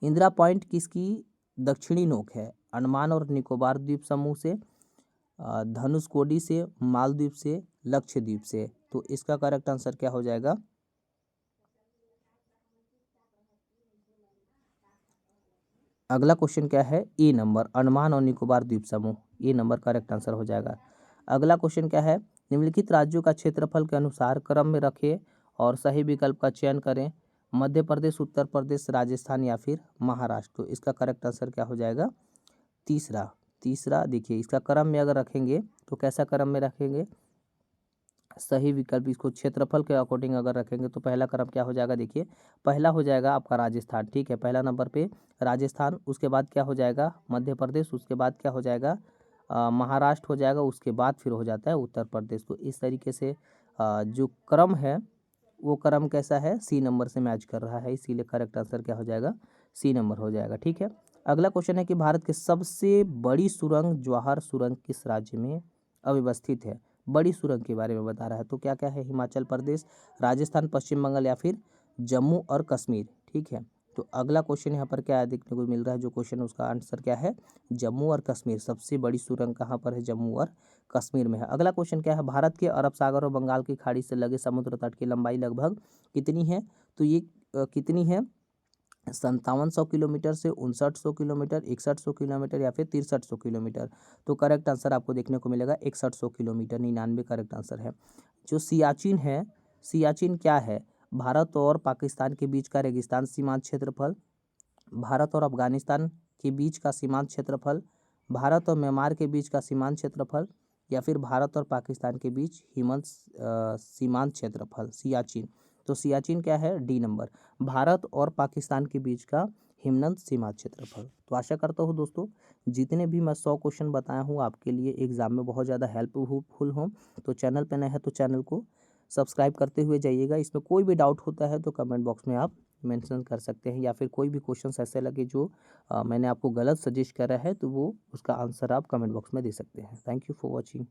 इंदिरा पॉइंट किसकी दक्षिणी नोक है, अंडमान और निकोबार द्वीप समूह से, धनुषकोडी से, मालदीव से, लक्षद्वीप से। तो इसका करेक्ट आंसर क्या हो जाएगा, अगला क्वेश्चन क्या है, ए नंबर, अंडमान और निकोबार द्वीप समूह, ए नंबर करेक्ट आंसर हो जाएगा। अगला क्वेश्चन क्या है, निम्नलिखित राज्यों का क्षेत्रफल के अनुसार क्रम में रखें और सही विकल्प का चयन करें, मध्य प्रदेश, उत्तर प्रदेश, राजस्थान या फिर महाराष्ट्र। तो इसका करेक्ट आंसर क्या हो जाएगा, तीसरा। तीसरा देखिए, इसका क्रम में अगर रखेंगे तो कैसा क्रम में रखेंगे, सही विकल्प, इसको क्षेत्रफल के अकॉर्डिंग अगर रखेंगे तो पहला क्रम क्या हो जाएगा, देखिए पहला हो जाएगा आपका राजस्थान। ठीक है, पहला नंबर पे राजस्थान, उसके बाद क्या हो जाएगा मध्य प्रदेश, उसके बाद क्या हो जाएगा महाराष्ट्र हो जाएगा, उसके बाद फिर हो जाता है उत्तर प्रदेश। तो इस तरीके से जो क्रम है वो क्रम कैसा है, सी नंबर से मैच कर रहा है, इसीलिए करेक्ट आंसर क्या हो जाएगा, सी नंबर हो जाएगा। ठीक है, अगला क्वेश्चन है कि भारत के सबसे बड़ी सुरंग जवाहर सुरंग किस राज्य में अवस्थित है, बड़ी सुरंग के बारे में बता रहा है। तो क्या क्या है, हिमाचल प्रदेश, राजस्थान, पश्चिम बंगाल या फिर जम्मू और कश्मीर। ठीक है, तो अगला क्वेश्चन यहाँ पर क्या देखने को मिल रहा है, जो क्वेश्चन उसका आंसर क्या है, जम्मू और कश्मीर। सबसे बड़ी सुरंग कहाँ पर है, जम्मू और कश्मीर में है। अगला क्वेश्चन क्या है, भारत के अरब सागर और बंगाल की खाड़ी से लगे समुद्र तट की लंबाई लगभग कितनी है, तो ये कितनी है, 5700 किलोमीटर से 5900 किलोमीटर, 6100 किलोमीटर या फिर 6300 किलोमीटर। तो करेक्ट आंसर आपको देखने को मिलेगा 6100 किलोमीटर, 99 करेक्ट आंसर है। जो सियाचिन है, सियाचिन क्या है, भारत और पाकिस्तान के बीच का रेगिस्तान सीमांत क्षेत्रफल, भारत और अफगानिस्तान के बीच का सीमांत क्षेत्रफल, भारत और म्यांमार के बीच का सीमांत क्षेत्रफल, या फिर भारत और पाकिस्तान के बीच सीमांत क्षेत्रफल सियाचिन। तो सियाचिन क्या है, डी नंबर, भारत और पाकिस्तान के बीच का हिमनद सीमांत क्षेत्रफल। तो आशा करता हूँ दोस्तों जितने भी मैं 100 क्वेश्चन बताया हूँ आपके लिए एग्जाम में बहुत ज़्यादा हेल्पफुल हों। तो चैनल पे नए हैं तो चैनल को सब्सक्राइब करते हुए जाइएगा। इसमें कोई भी डाउट होता है तो कमेंट बॉक्स में आप मेंशन कर सकते हैं, या फिर कोई भी क्वेश्चन ऐसे लगे जो मैंने आपको गलत सजेस्ट करा है तो वो उसका आंसर आप कमेंट बॉक्स में दे सकते हैं। Thank you for watching.